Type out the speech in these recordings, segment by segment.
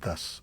10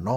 9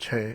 6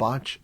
$5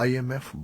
IMF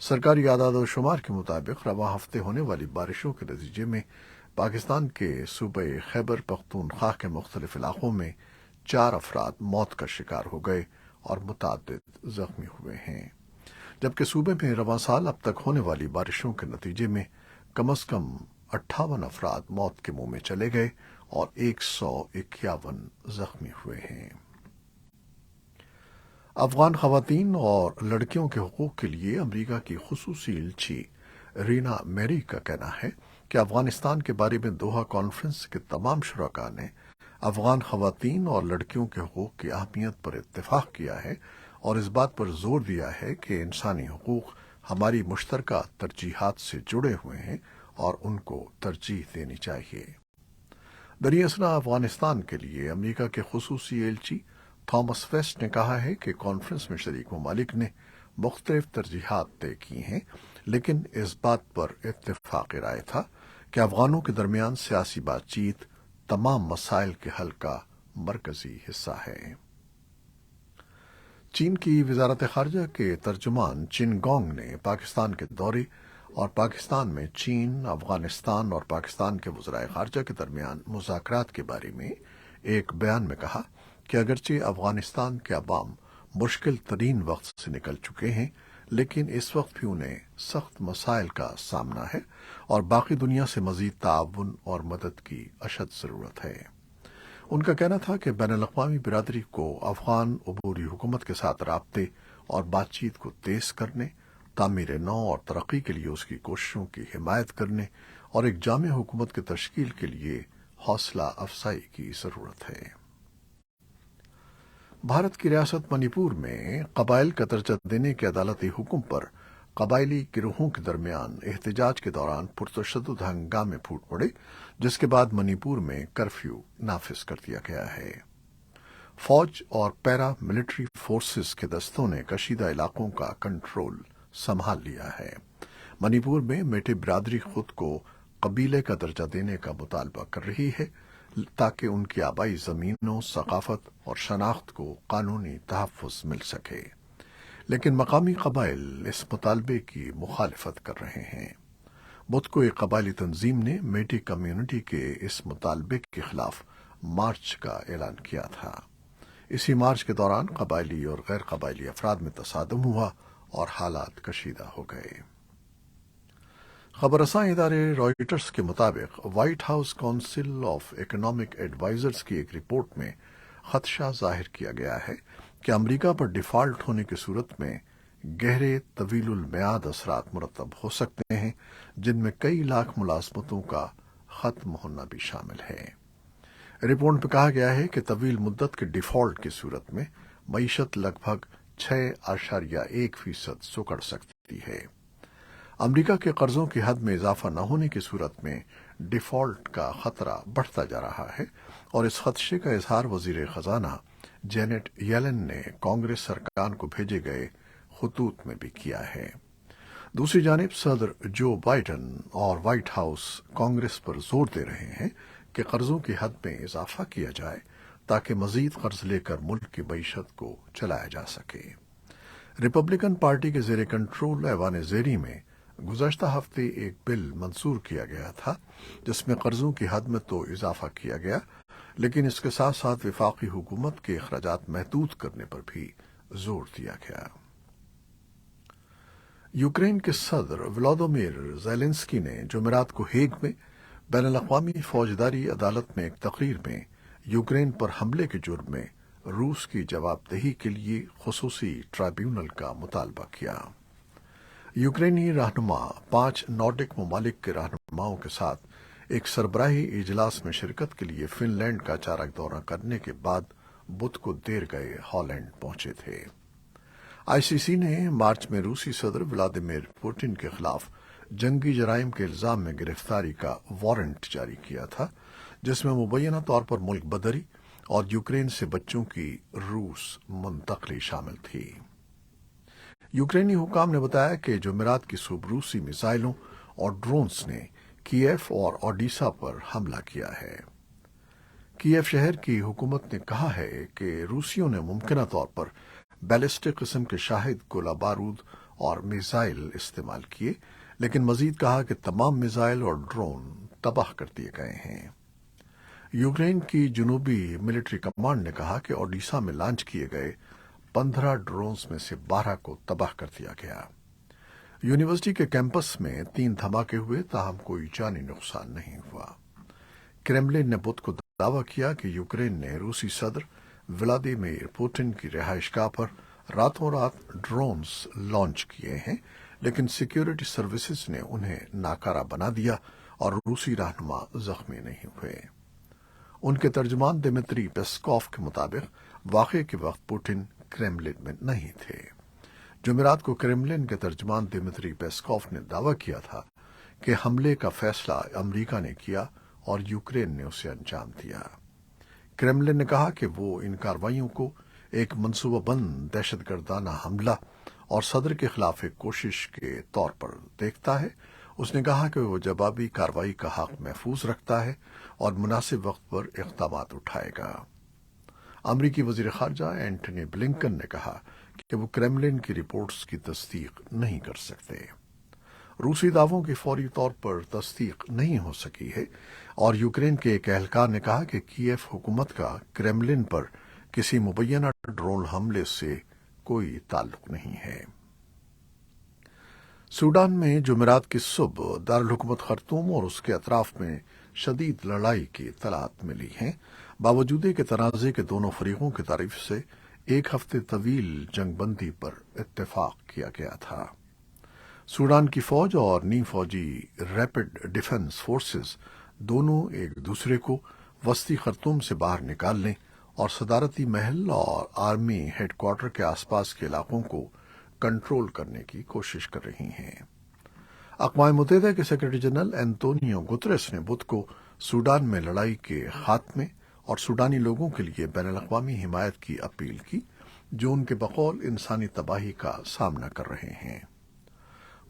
سرکاری اعداد و شمار کے مطابق رواں ہفتے ہونے والی بارشوں کے نتیجے میں پاکستان کے صوبہ خیبر پختونخوا کے مختلف علاقوں میں 4 افراد موت کا شکار ہو گئے اور متعدد زخمی ہوئے ہیں، جبکہ صوبے میں رواں سال اب تک ہونے والی بارشوں کے نتیجے میں کم از کم 58 افراد موت کے منہ میں چلے گئے اور 151 زخمی ہوئے ہیں۔ افغان خواتین اور لڑکیوں کے حقوق کے لیے امریکہ کی خصوصی ایلچی رینا میری کا کہنا ہے کہ افغانستان کے بارے میں دوحہ کانفرنس کے تمام شرکاء نے افغان خواتین اور لڑکیوں کے حقوق کی اہمیت پر اتفاق کیا ہے اور اس بات پر زور دیا ہے کہ انسانی حقوق ہماری مشترکہ ترجیحات سے جڑے ہوئے ہیں اور ان کو ترجیح دینی چاہیے۔ دریں اثنا افغانستان کے لیے امریکہ کے خصوصی ایلچی تھامس ویسٹ نے کہا ہے کہ کانفرنس میں شریک ممالک نے مختلف ترجیحات طے کی ہیں، لیکن اس بات پر اتفاق رائے تھا کہ افغانوں کے درمیان سیاسی بات چیت تمام مسائل کے حل کا مرکزی حصہ ہے۔ چین کی وزارت خارجہ کے ترجمان چن گونگ نے پاکستان کے دورے اور پاکستان میں چین، افغانستان اور پاکستان کے وزرائے خارجہ کے درمیان مذاکرات کے بارے میں ایک بیان میں کہا کہ اگرچہ افغانستان کے عوام مشکل ترین وقت سے نکل چکے ہیں، لیکن اس وقت بھی انہیں سخت مسائل کا سامنا ہے اور باقی دنیا سے مزید تعاون اور مدد کی اشد ضرورت ہے۔ ان کا کہنا تھا کہ بین الاقوامی برادری کو افغان عبوری حکومت کے ساتھ رابطے اور بات چیت کو تیز کرنے، تعمیر نو اور ترقی کے لیے اس کی کوششوں کی حمایت کرنے اور ایک جامع حکومت کی تشکیل کے لیے حوصلہ افزائی کی ضرورت ہے۔ بھارت کی ریاست منی پور میں قبائل کا درجہ دینے کے عدالتی حکم پر قبائلی گروہوں کے درمیان احتجاج کے دوران پرتشدد ہنگامے پھوٹ پڑے، جس کے بعد منی پور میں کرفیو نافذ کر دیا گیا ہے۔ فوج اور پیرا ملٹری فورسز کے دستوں نے کشیدہ علاقوں کا کنٹرول سنبھال لیا ہے۔ منی پور میں میٹے برادری خود کو قبیلے کا درجہ دینے کا مطالبہ کر رہی ہے تاکہ ان کی آبائی زمینوں، ثقافت اور شناخت کو قانونی تحفظ مل سکے، لیکن مقامی قبائل اس مطالبے کی مخالفت کر رہے ہیں۔ بدھ کو ایک قبائلی تنظیم نے میٹی کمیونٹی کے اس مطالبے کے خلاف مارچ کا اعلان کیا تھا۔ اسی مارچ کے دوران قبائلی اور غیر قبائلی افراد میں تصادم ہوا اور حالات کشیدہ ہو گئے۔ خبر رساں ادارے رائٹرز کے مطابق white house council of economic advisers کی ایک رپورٹ میں خدشہ ظاہر کیا گیا ہے کہ امریکہ پر ڈیفالٹ ہونے کی صورت میں گہرے طویل المیعاد اثرات مرتب ہو سکتے ہیں، جن میں کئی لاکھ ملازمتوں کا ختم ہونا بھی شامل ہے۔ رپورٹ میں کہا گیا ہے کہ طویل مدت کے ڈیفالٹ کی صورت میں معیشت لگ بھگ 6.1% سکڑ سکتی ہے۔ امریکہ کے قرضوں کی حد میں اضافہ نہ ہونے کی صورت میں ڈیفالٹ کا خطرہ بڑھتا جا رہا ہے، اور اس خدشے کا اظہار وزیر خزانہ جینٹ یلن نے کانگریس سرکار کو بھیجے گئے خطوط میں بھی کیا ہے۔ دوسری جانب صدر جو بائیڈن اور وائٹ ہاؤس کانگریس پر زور دے رہے ہیں کہ قرضوں کی حد میں اضافہ کیا جائے تاکہ مزید قرض لے کر ملک کی معیشت کو چلایا جا سکے۔ ریپبلکن پارٹی کے زیر کنٹرول ایوان زیری میں گزشتہ ہفتے ایک بل منظور کیا گیا تھا جس میں قرضوں کی حد میں تو اضافہ کیا گیا، لیکن اس کے ساتھ ساتھ وفاقی حکومت کے اخراجات محدود کرنے پر بھی زور دیا گیا۔ یوکرین کے صدر ولادیمیر زیلنسکی نے جمعرات کو ہیگ میں بین الاقوامی فوجداری عدالت میں ایک تقریر میں یوکرین پر حملے کے جرم میں روس کی جواب دہی کے لیے خصوصی ٹرائبیونل کا مطالبہ کیا۔ یوکرینی رہنما 5 نارڈک ممالک کے رہنماؤں کے ساتھ ایک سربراہی اجلاس میں شرکت کے لیے فن لینڈ کا اچانک دورہ کرنے کے بعد بدھ کو دیر گئے ہالینڈ پہنچے تھے۔ آئی سی سی نے مارچ میں روسی صدر ولادیمیر پوٹن کے خلاف جنگی جرائم کے الزام میں گرفتاری کا وارنٹ جاری کیا تھا، جس میں مبینہ طور پر ملک بدری اور یوکرین سے بچوں کی روس منتقلی شامل تھی۔ یوکرینی حکام نے بتایا کہ جمعرات کی صبح روسی میزائلوں اور ڈرونز نے کیف اور اوڈیسا پر حملہ کیا ہے۔ کیف شہر کی حکومت نے کہا ہے کہ روسیوں نے ممکنہ طور پر بیلسٹک قسم کے شاہد گولہ بارود اور میزائل استعمال کیے، لیکن مزید کہا کہ تمام میزائل اور ڈرون تباہ کر دیے گئے ہیں۔ یوکرین کی جنوبی ملٹری کمانڈ نے کہا کہ اوڈیشہ میں لانچ کیے گئے 15 ڈرونز میں سے 12 کو تباہ کر دیا گیا۔ یونیورسٹی کے کیمپس میں 3 دھماکے ہوئے، تاہم کوئی جانی نقصان نہیں ہوا۔ کریملن نے بدھ کو دعویٰ کیا کہ یوکرین نے روسی صدر ولادیمیر پوٹن کی رہائش گاہ پر راتوں رات ڈرونز لانچ کیے ہیں، لیکن سیکیورٹی سروسز نے انہیں ناکارہ بنا دیا اور روسی رہنما زخمی نہیں ہوئے۔ ان کے ترجمان دمتری پیسکوف کے مطابق واقعے کے وقت پوٹن کریملن میں نہیں تھے۔ جمعرات کو کریملن کے ترجمان دمتری پیسکوف نے دعویٰ کیا تھا کہ حملے کا فیصلہ امریکہ نے کیا اور یوکرین نے اسے انجام دیا۔ کریملن نے کہا کہ وہ ان کارروائیوں کو ایک منصوبہ بند دہشت گردانہ حملہ اور صدر کے خلاف ایک کوشش کے طور پر دیکھتا ہے۔ اس نے کہا کہ وہ جوابی کارروائی کا حق محفوظ رکھتا ہے اور مناسب وقت پر اقدامات اٹھائے گا۔ امریکی وزیر خارجہ اینٹونی بلنکن نے کہا کہ وہ کریملن کی رپورٹس کی تصدیق نہیں کر سکتے۔ روسی دعووں کی فوری طور پر تصدیق نہیں ہو سکی ہے، اور یوکرین کے ایک اہلکار نے کہا کہ کیف حکومت کا کریملن پر کسی مبینہ ڈرون حملے سے کوئی تعلق نہیں ہے۔ سوڈان میں جمعرات کی صبح دارالحکومت خرطوم اور اس کے اطراف میں شدید لڑائی کی اطلاعات ملی ہیں، باوجود کہ تنازع کے دونوں فریقوں کی طرف سے ایک ہفتے طویل جنگ بندی پر اتفاق کیا گیا تھا۔ سوڈان کی فوج اور نیم فوجی ریپڈ ڈیفنس فورسز دونوں ایک دوسرے کو وسطی خرطوم سے باہر نکالنے اور صدارتی محل اور آرمی ہیڈ کوارٹر کے آس پاس کے علاقوں کو کنٹرول کرنے کی کوشش کر رہی ہیں۔ اقوام متحدہ کے سیکرٹری جنرل انتونیو گتریس نے بدھ کو سوڈان میں لڑائی کے خاتمے اور سوڈانی لوگوں کے لیے بین الاقوامی حمایت کی اپیل کی، جو ان کے بقول انسانی تباہی کا سامنا کر رہے ہیں۔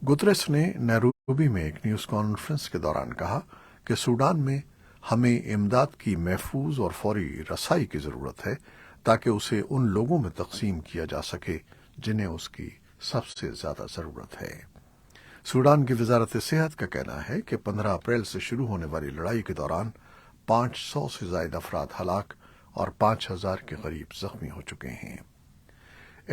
گتریس نے نیروبی میں ایک نیوز کانفرنس کے دوران کہا کہ سوڈان میں ہمیں امداد کی محفوظ اور فوری رسائی کی ضرورت ہے تاکہ اسے ان لوگوں میں تقسیم کیا جا سکے جنہیں اس کی سب سے زیادہ ضرورت ہے۔ سوڈان کی وزارت صحت کا کہنا ہے کہ 15 اپریل سے شروع ہونے والی لڑائی کے دوران 500 سے زائد افراد ہلاک اور 5000 کے قریب زخمی ہو چکے ہیں۔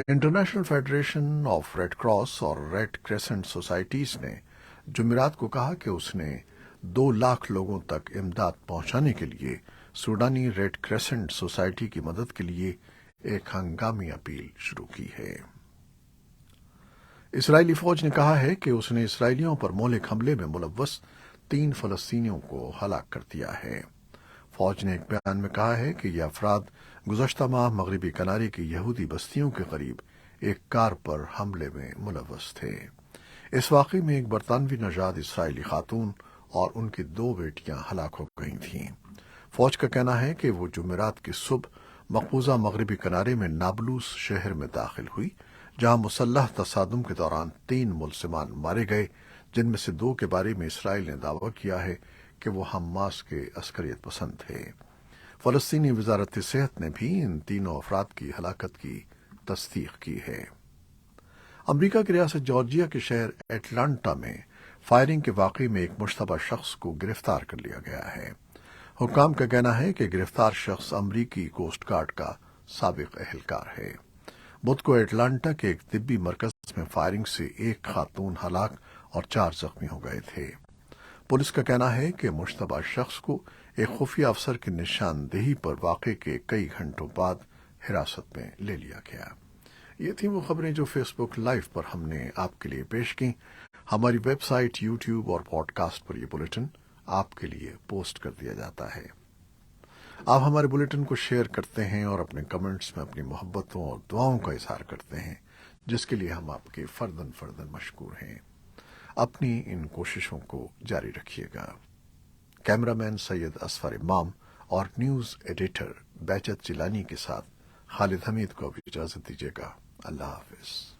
International Federation of Red Cross اور ریڈ کریسنٹ سوسائٹیز نے جمعرات کو کہا کہ اس نے 2 لاکھ لوگوں تک امداد پہنچانے کے لیے سوڈانی ریڈ کریسنٹ سوسائٹی کی مدد کے لیے ایک ہنگامی اپیل شروع کی ہے۔ اسرائیلی فوج نے کہا ہے کہ اس نے اسرائیلیوں پر مہلک حملے میں ملوث 3 فلسطینیوں کو ہلاک کر دیا ہے۔ فوج نے ایک بیان میں کہا ہے کہ یہ افراد گزشتہ ماہ مغربی کنارے کی یہودی بستیوں کے قریب ایک کار پر حملے میں ملوث تھے۔ اس واقعے میں ایک برطانوی نژاد اسرائیلی خاتون اور ان کی 2 بیٹیاں ہلاک ہو گئی تھیں۔ فوج کا کہنا ہے کہ وہ جمعرات کی صبح مقبوضہ مغربی کنارے میں نابلوس شہر میں داخل ہوئی، جہاں مسلح تصادم کے دوران 3 ملزمان مارے گئے، جن میں سے 2 کے بارے میں اسرائیل نے دعویٰ کیا ہے کہ وہ حماس کے عسکریت پسند تھے۔ فلسطینی وزارت صحت نے بھی ان تینوں افراد کی ہلاکت کی تصدیق کی ہے۔ امریکہ کی ریاست جارجیا کے شہر ایٹلانٹا میں فائرنگ کے واقعے میں ایک مشتبہ شخص کو گرفتار کر لیا گیا ہے۔ حکام کا کہنا ہے کہ گرفتار شخص امریکی کوسٹ گارڈ کا سابق اہلکار ہے۔ بدھ کو ایٹلانٹا کے ایک طبی مرکز میں فائرنگ سے ایک خاتون ہلاک اور 4 زخمی ہو گئے تھے۔ پولیس کا کہنا ہے کہ مشتبہ شخص کو ایک خفیہ افسر کی نشاندہی پر واقعے کے کئی گھنٹوں بعد حراست میں لے لیا گیا۔ یہ تھیں وہ خبریں جو فیس بک لائیو پر ہم نے آپ کے لیے پیش کی۔ ہماری ویب سائٹ، یوٹیوب اور پوڈ کاسٹ پر یہ بلیٹن آپ کے لیے پوسٹ کر دیا جاتا ہے۔ آپ ہمارے بلیٹن کو شیئر کرتے ہیں اور اپنے کمنٹس میں اپنی محبتوں اور دعاؤں کا اظہار کرتے ہیں، جس کے لیے ہم آپ کے فرداً مشکور ہیں۔ اپنی ان کوششوں کو جاری رکھیے گا۔ کیمرامین سید اسفر امام اور نیوز ایڈیٹر بہجت جیلانی کے ساتھ خالد حمید کو بھی اجازت دیجیے گا۔ اللہ حافظ۔